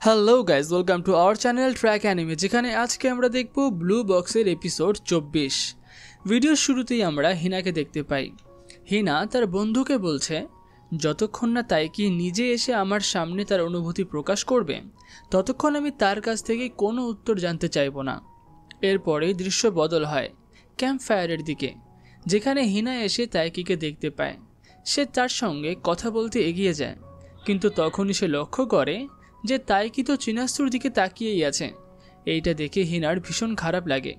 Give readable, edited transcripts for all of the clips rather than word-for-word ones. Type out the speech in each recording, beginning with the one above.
Hello guys, welcome to our channel track anime, যেখানে আজকে আমরা দেখব ব্লু বক্সের এপিসোড 24। ভিডিওর শুরুতেই আমরা হিনাকে দেখতে পাই। হিনা তার বন্ধুকে বলছে, যতক্ষণ না তাইকি নিজে এসে আমার সামনে তার অনুভূতি প্রকাশ করবে ততক্ষণ আমি তার কাছ থেকে কোনো উত্তর জানতে চাইব না। এরপরেই দৃশ্য বদল হয় ক্যাম্প ফায়ারের দিকে, যেখানে হিনা এসে তাইকিকে দেখতে পায়। সে তার সঙ্গে কথা বলতে এগিয়ে যায়, কিন্তু তখনই সে লক্ষ্য করে যে তাইকি তো চিনাস্তুর দিকে তাকিয়েই আছে। এইটা দেখে হিনার ভীষণ খারাপ লাগে।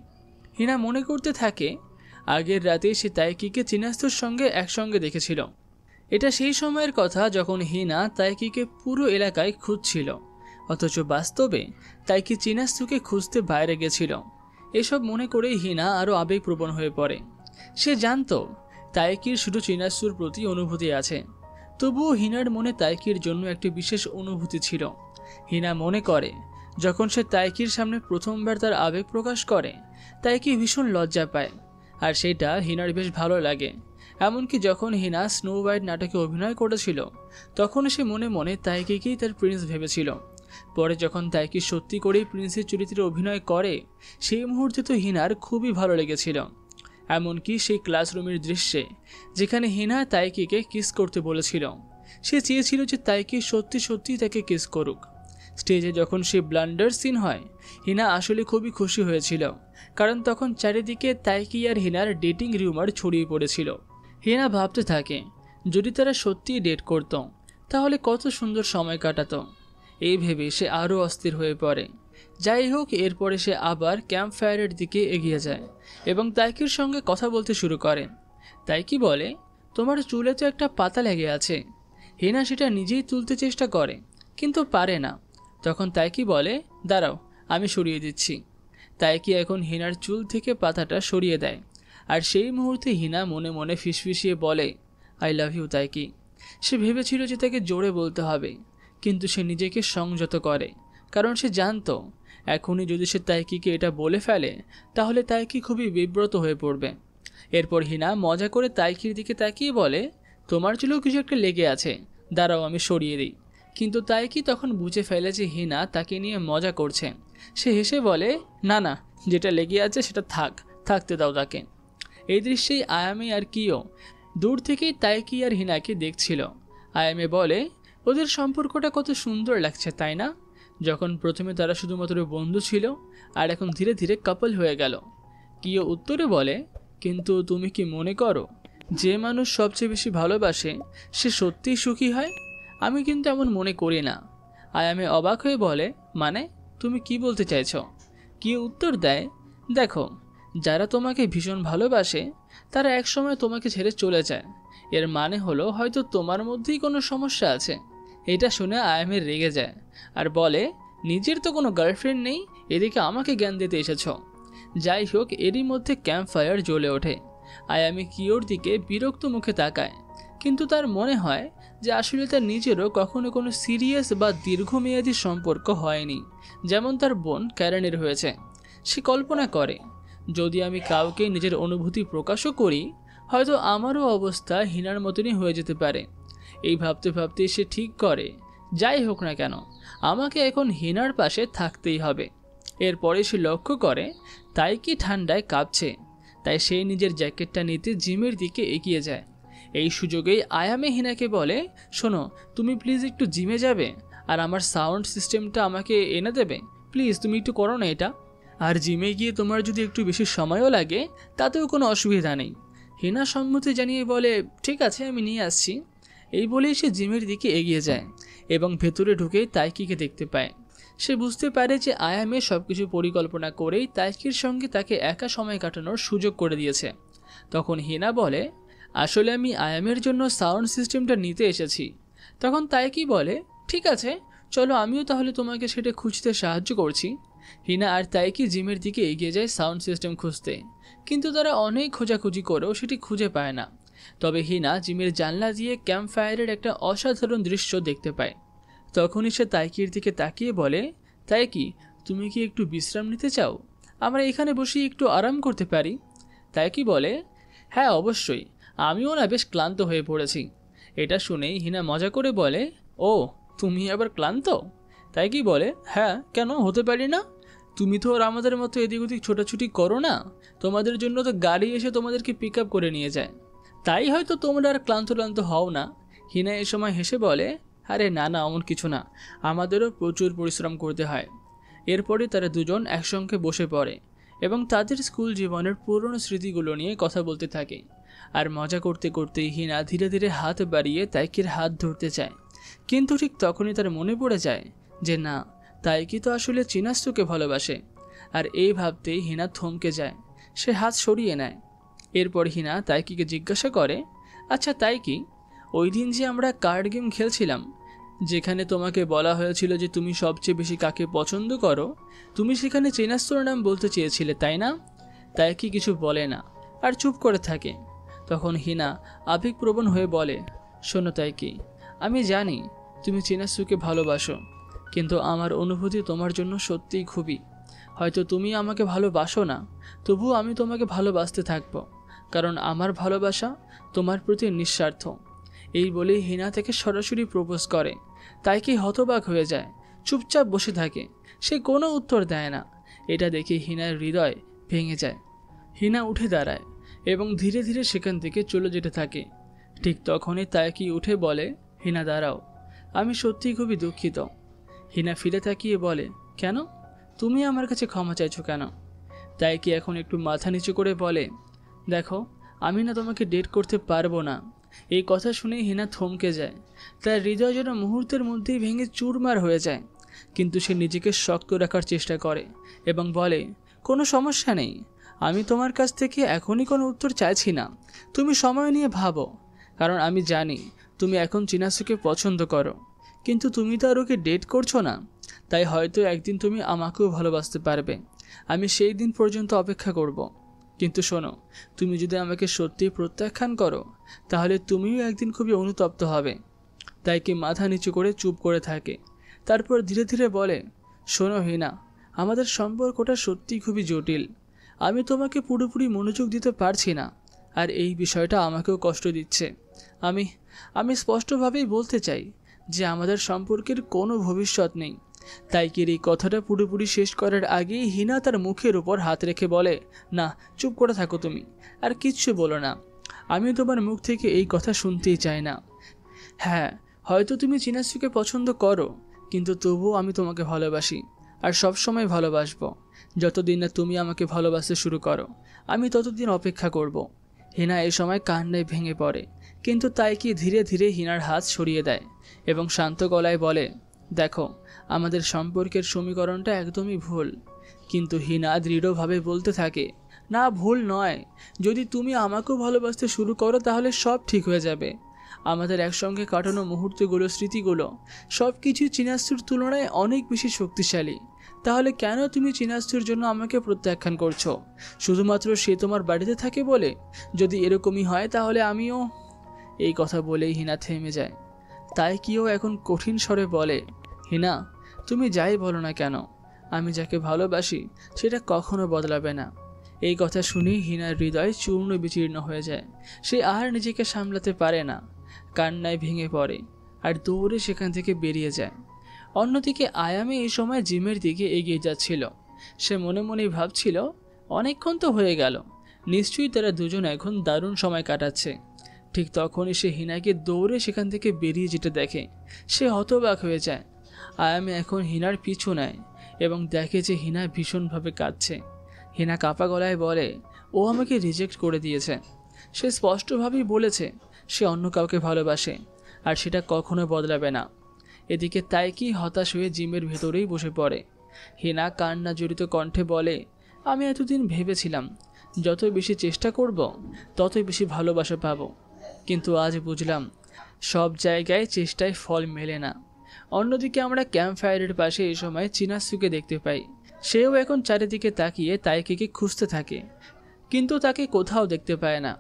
হিনা মনে করতে থাকে আগের রাতে সে তাইকিকে চিনাস্তুর সঙ্গে একসঙ্গে দেখেছিল। এটা সেই সময়ের কথা যখন হিনা তাইকিকে পুরো এলাকায় খুঁজছিল, অথচ বাস্তবে তাইকি চিনাস্তুকে খুঁজতে বাইরে গেছিল। এসব মনে করেই হিনা আরও আবেগপ্রবণ হয়ে পড়ে। সে জানত তাইকির শুধু চিনাস্তুর প্রতি অনুভূতি আছে, তবুও হিনার মনে তাইকির জন্য একটি বিশেষ অনুভূতি ছিল। হিনা মনে করে যখন সে তাইকির সামনে প্রথমবার তার আবেগ প্রকাশ করে, তাইকি ভীষণ লজ্জা পায়, আর সেটা হিনার বেশ ভালো লাগে। এমনকি যখন হিনা স্নো হোয়াইট নাটকে অভিনয় করেছিল, তখন সে মনে মনে তাইকিকেই তার প্রিন্স ভেবেছিল। পরে যখন তাইকি সত্যি করেই প্রিন্সের চরিত্রে অভিনয় করে, সেই মুহূর্তে তো হিনার খুবই ভালো লেগেছিল। এমনকি সেই ক্লাসরুমের দৃশ্যে যেখানে হিনা তাইকিকে কিস করতে বলেছিল, সে চেয়েছিল যে তাইকি সত্যি সত্যি তাকে কিস করুক। স্টেজে যখন সে ব্লান্ডার সিন হয়, হিনা আসলে খুবই খুশি হয়েছিল, কারণ তখন চারিদিকে তাইকি আর হিনার ডেটিং রিউমার ছড়িয়ে পড়েছিল। হিনা ভাবতে থাকে যদি তারা সত্যিই ডেট করত তাহলে কত সুন্দর সময় কাটাতো। এই ভেবে সে আরও অস্থির হয়ে পড়ে। যাই হোক, এরপরে সে আবার ক্যাম্প ফায়ারের দিকে এগিয়ে যায় এবং তাইকির সঙ্গে কথা বলতে শুরু করে। তাইকি বলে, তোমার চুলে তো একটা পাতা লেগে আছে। হিনা সেটা নিজেই তুলতে চেষ্টা করে, কিন্তু পারে না। তখন তাইকি বলে, দাঁড়াও, আমি সরিয়ে দিচ্ছি। তাইকি এখন হিনার চুল থেকে পাতাটা সরিয়ে দেয়, আর সেই মুহূর্তে হিনা মনে মনে ফিসফিসিয়ে বলে, আই লাভ ইউ তাইকি। সে ভেবেছিল যে তাকে জোরে বলতে হবে, কিন্তু সে নিজেকে সংযত করে, কারণ সে জানত এখনই যদি সে তাইকিকে এটা বলে ফেলে তাহলে তাইকি খুবই বিব্রত হয়ে পড়বে। এরপর হিনা মজা করে তাইকির দিকে তাকিয়ে বলে, তোমার চুলেও কিছু একটা লেগে আছে, দাঁড়াও আমি সরিয়ে দিই। কিন্তু তাইকি তখন বুঝে ফেলে যে হিনা তাকে নিয়ে মজা করছে। সে হেসে বলে, না না, যেটা লেগে আছে সেটা থাকতে দাও তাকে। এই দৃশ্যেই আয়ামে আর কিও দূর থেকেই তাইকি আর হিনাকে দেখছিল। আয়ামে বলে, ওদের সম্পর্কটা কত সুন্দর লাগছে তাই না? যখন প্রথমে তারা শুধুমাত্র বন্ধু ছিল আর এখন ধীরে ধীরে কাপল হয়ে গেল। কিও উত্তরে বলে, কিন্তু তুমি কি মনে করো যে মানুষ সবচেয়ে বেশি ভালোবাসে সে সত্যিই সুখী হয়? আমি কিন্তু এমন মনে করি না। আয়ামে অবাক হয়ে বলে, মানে তুমি কি বলতে চাইছো? কিও উত্তর দেয়, দেখো, যারা তোমাকে ভীষণ ভালোবাসে তারা একসময় তোমাকে ছেড়ে চলে যায়। এর মানে হলো হয়তো তোমার মধ্যেই কোনো সমস্যা আছে। এটা শুনে আয়ামের রেগে যায় আর বলে, নিজের তো কোনো গার্লফ্রেন্ড নেই, এদিকে আমাকে জ্ঞান দিতে এসেছ। যাই হোক, এরই মধ্যে ক্যাম্প ফায়ার জ্বলে ওঠে। আয়ামি কিওর দিকে বিরক্ত মুখে তাকায়, কিন্তু তার মনে হয় যে আসলে তার নিজেরও কখনো কোনো সিরিয়াস বা দীর্ঘমেয়াদী সম্পর্ক হয়নি, যেমন তার বোন ক্যারেনের হয়েছে। সে কল্পনা করে, যদি আমি কাউকে নিজের অনুভূতি প্রকাশও করি হয়তো আমারও অবস্থা হিনার মতনই হয়ে যেতে পারে। এই ভাবতে ভাবতে সে ঠিক করে, যাই হোক না কেন আমাকে এখন হিনার পাশে থাকতেই হবে। এরপরে সে লক্ষ্য করে তাইকি ঠান্ডায় কাঁপছে, তাই সে নিজের জ্যাকেটটা নিতে জিমের দিকে এগিয়ে যায়। এই সুযোগেই আয়ামে হিনাকে বলে, শোনো, তুমি প্লিজ একটু জিমে যাবে আর আমার সাউন্ড সিস্টেমটা আমাকে এনে দেবে প্লিজ, তুমি একটু করো না এটা। আর জিমে গিয়ে তোমার যদি একটু বেশি সময়ও লাগে তাতেও কোনো অসুবিধা নেই। হিনা সম্মতি জানিয়ে বলে, ঠিক আছে, আমি নিয়ে আসছি। এই বলেই সে জিমের দিকে এগিয়ে যায় এবং ভেতরে ঢুকেই তাইকিকে দেখতে পায়। সে বুঝতে পারে যে আয়ামে সবকিছু পরিকল্পনা করেই তাইকির সঙ্গে তাকে একা সময় কাটানোর সুযোগ করে দিয়েছে। তখন হিনা বলে, আসলে আমি আয়ামের জন্য সাউন্ড সিস্টেমটা নিতে এসেছি। তখন তাইকি বলে, ঠিক আছে, চলো আমিও তাহলে তোমাকে সেটা খুঁজতে সাহায্য করছি। হিনা আর তাইকি জিমের দিকে এগিয়ে যায় সাউন্ড সিস্টেম খুঁজতে, কিন্তু তারা অনেক খোঁজাখুঁজি করেও সেটি খুঁজে পায় না। তবে হিনা জিমের জানলা দিয়ে ক্যাম্প ফায়ারের একটা অসাধারণ দৃশ্য দেখতে পায়। তখনই সে তাইকির দিকে তাকিয়ে বলে, তাইকি, তুমি কি একটু বিশ্রাম নিতে চাও? আমরা এখানে বসে একটু আরাম করতে পারি। তাইকি বলে, হ্যাঁ অবশ্যই, আমিও না বেশ ক্লান্ত হয়ে পড়েছি। এটা শুনেই হিনা মজা করে বলে, ও তুমি আবার ক্লান্ত? তাইকি বলে, হ্যাঁ কেন হতে পারি না? তুমি তো আর আমাদের মতো এদিক ওদিক ছোটাছুটি করো না, তোমাদের জন্য তো গাড়ি এসে তোমাদেরকে পিক আপ করে নিয়ে যায়, তাই হয়তো তোমরা আর ক্লান্ত হও না। হিনা এ সময় হেসে বলে, আরে না না এমন কিছু না, আমাদেরও প্রচুর পরিশ্রম করতে হয়। এরপরে তারা দুজন একসঙ্গে বসে পড়ে এবং তাদের স্কুল জীবনের পুরনো স্মৃতিগুলো নিয়ে কথা বলতে থাকে। আর মজা করতে করতে হিনা ধীরে ধীরে হাত বাড়িয়ে তাইকির হাত ধরতে চায়, কিন্তু ঠিক তখনই তার মনে পড়ে যায় যে না, তাইকি তো আসলে চিনাস্তুকে ভালোবাসে। আর এই ভাবতেই হিনা থমকে যায়, সে হাত সরিয়ে নেয়। এরপর হিনা তাইকিকে জিজ্ঞাসা করে, আচ্ছা তাইকি, ওই দিন যে আমরা কার্ড গেম খেলছিলাম, যেখানে তোমাকে বলা হয়েছিল যে তুমি সবচেয়ে বেশি কাকে পছন্দ করো, তুমি সেখানে চিনাস্তুর নাম বলতে চেয়েছিলে তাই না? তাইকি কিছু বলে না আর চুপ করে থাকে। তখন হিনা আবেগপ্রবণ হয়ে বলে, শোনো তাইকি, আমি জানি তুমি চিনাস্তুকে ভালোবাসো, কিন্তু আমার অনুভূতি তোমার জন্য সত্যিই খুবই, হয়তো তুমি আমাকে ভালোবাসো না, তবুও আমি তোমাকে ভালোবাসতে থাকবো, কারণ আমার ভালোবাসা তোমার প্রতি নিঃস্বার্থ। এই বলেই হিনা থেকে সরাসরি প্রপোজ করে। তাইকি হতবাক হয়ে যায়, চুপচাপ বসে থাকে, সে কোনো উত্তর দেয় না। এটা দেখে হিনার হৃদয় ভেঙে যায়। হিনা উঠে দাঁড়ায় এবং ধীরে ধীরে সেখান থেকে চলে যেতে থাকে। ঠিক তখনই তাইকি উঠে বলে, হিনা দাঁড়াও, আমি সত্যিই খুবই দুঃখিত। হিনা ফিরে তাকিয়ে বলে, কেন? তুমি আমার কাছে ক্ষমা চাইছো কেন? তাইকি এখন একটু মাথা নিচু করে বলে, দেখো, আমি না তোমাকে ডেট করতে পারবো না। এই কথা শুনে হিনা থমকে যায়, তার হৃদয় যেন মুহূর্তের মধ্যেই ভেঙে চুরমার হয়ে যায়। কিন্তু সে নিজেকে শক্ত রাখার চেষ্টা করে এবং বলে, কোনো সমস্যা নেই, আমি তোমার কাছ থেকে এখনই কোনো উত্তর চাইছি না, তুমি সময় নিয়ে ভাবো, কারণ আমি জানি তুমি এখন চিনাসুকে পছন্দ করো, কিন্তু তুমি তো আর ওকে ডেট করছো না, তাই হয়তো একদিন তুমি আমাকেও ভালোবাসতে পারবে। আমি সেই দিন পর্যন্ত অপেক্ষা করব। কিন্তু শোনো, তুমি যদি আমাকে সত্যিই প্রত্যাখ্যান করো, তাহলে তুমিও একদিন খুবই অনুতপ্ত হবে। তাই কি মাথা নিচু করে চুপ করে থাকে। তারপর ধীরে ধীরে বলে, শোনো হিনা, আমাদের সম্পর্কটা সত্যিই খুবই জটিল, আমি তোমাকে পুরোপুরি মনোযোগ দিতে পারছি না, আর এই বিষয়টা আমাকেও কষ্ট দিচ্ছে। আমি স্পষ্টভাবেই বলতে চাই যে আমাদের সম্পর্কের কোনো ভবিষ্যৎ নেই। তাইকির এই কথাটা পুরোপুরি শেষ করার আগেই হিনা তার মুখের উপর হাত রেখে বলে, না, চুপ করে থাকো তুমি, আর কিচ্ছু বলো না, আমি তোমার মুখ থেকে এই কথা শুনতেই চাই না। হ্যাঁ, হয়তো তুমি চিনাসুকে পছন্দ করো, কিন্তু তবুও আমি তোমাকে ভালোবাসি, আর সবসময় ভালোবাসবো। যতদিন না তুমি আমাকে ভালোবাসতে শুরু করো, আমি ততদিন অপেক্ষা করব। হিনা এই সময় কান্নায় ভেঙে পড়ে, কিন্তু তাইকি ধীরে ধীরে হিনার হাত সরিয়ে দেয় এবং শান্ত গলায় বলে, দেখো, আমাদের সম্পর্কের সমীকরণটা একদমই ভুল। কিন্তু হিনা দৃঢ়ভাবে বলতে থাকে, না, ভুল নয়, যদি তুমি আমাকেও ভালোবাসতে শুরু করো তাহলে সব ঠিক হয়ে যাবে। আমাদের একসঙ্গে কাটানো মুহূর্তগুলো, স্মৃতিগুলো, সব কিছু চিনাস্তুর তুলনায় অনেক বেশি শক্তিশালী। তাহলে কেন তুমি চিনাস্তুর জন্য আমাকে প্রত্যাখ্যান করছো? শুধুমাত্র সে তোমার বাড়িতে থাকে বলে? যদি এরকমই হয় তাহলে আমিও। এই কথা বলেই হিনা থেমে যায়। তাই কিও এখন কঠিন স্বরে বলে, হিনা, তুমি যাই বলো না কেন, আমি যাকে ভালোবাসি সেটা কখনো বদলাবে না। এই কথা শুনেই হিনার হৃদয় চূর্ণ বিচীর্ণ হয়ে যায়। সে আর নিজেকে সামলাতে পারে না, কান্নায় ভেঙে পড়ে আর দৌড়ে সেখান থেকে বেরিয়ে যায়। অন্যদিকে আয়ামে এই সময় জিমের দিকে এগিয়ে যাচ্ছিল। সে মনে মনেই ভাবছিল, অনেকক্ষণ তো হয়ে গেল, নিশ্চয়ই তারা দুজন এখন দারুণ সময় কাটাচ্ছে। ঠিক তখনই সে হিনাকে দৌড়ে সেখান থেকে বেরিয়ে যেতে দেখে। সে হতবাক হয়ে যায়। আয়ামে এখন হিনার পিছু নেয় এবং দেখে যে হিনা ভীষণভাবে কাঁদছে। হিনা কাঁপা গলায় বলে, ও আমাকে রিজেক্ট করে দিয়েছে। সে স্পষ্টভাবেই বলেছে সে অন্য কাউকে ভালোবাসে, আর সেটা কখনো বদলাবে না। এদিকে তাইকি হতাশ হয়ে জিমের ভেতরেই বসে পড়ে। হিনা কান্না জড়িত কণ্ঠে বলে, আমি এতদিন ভেবেছিলাম যত বেশি চেষ্টা করব ততই বেশি ভালোবাসা পাবো, কিন্তু আজ বুঝলাম সব জায়গায় চেষ্টায় ফল মেলে না। অন্যদিকে আমরা ক্যাম্প ফায়ারের পাশে এই সময় চিনাসুকে দেখতে পাই। সেও এখন চারিদিকে তাকিয়ে তাইকিকে খুঁজতে থাকে, কিন্তু তাকে কোথাও দেখতে পায় না।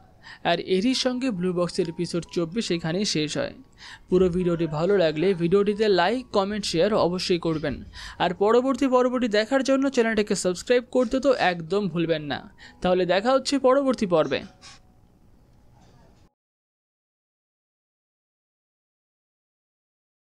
আর এরই সঙ্গে ব্লু বক্সের এপিসোড 24 এখানেই শেষ হয়। পুরো ভিডিওটি ভালো লাগলে ভিডিওটিতে লাইক, কমেন্ট, শেয়ার অবশ্যই করবেন। আর পরবর্তী দেখার জন্য চ্যানেলটাকে সাবস্ক্রাইব করতে তো একদম ভুলবেন না। তাহলে দেখা হচ্ছে পরবর্তী পর্বে।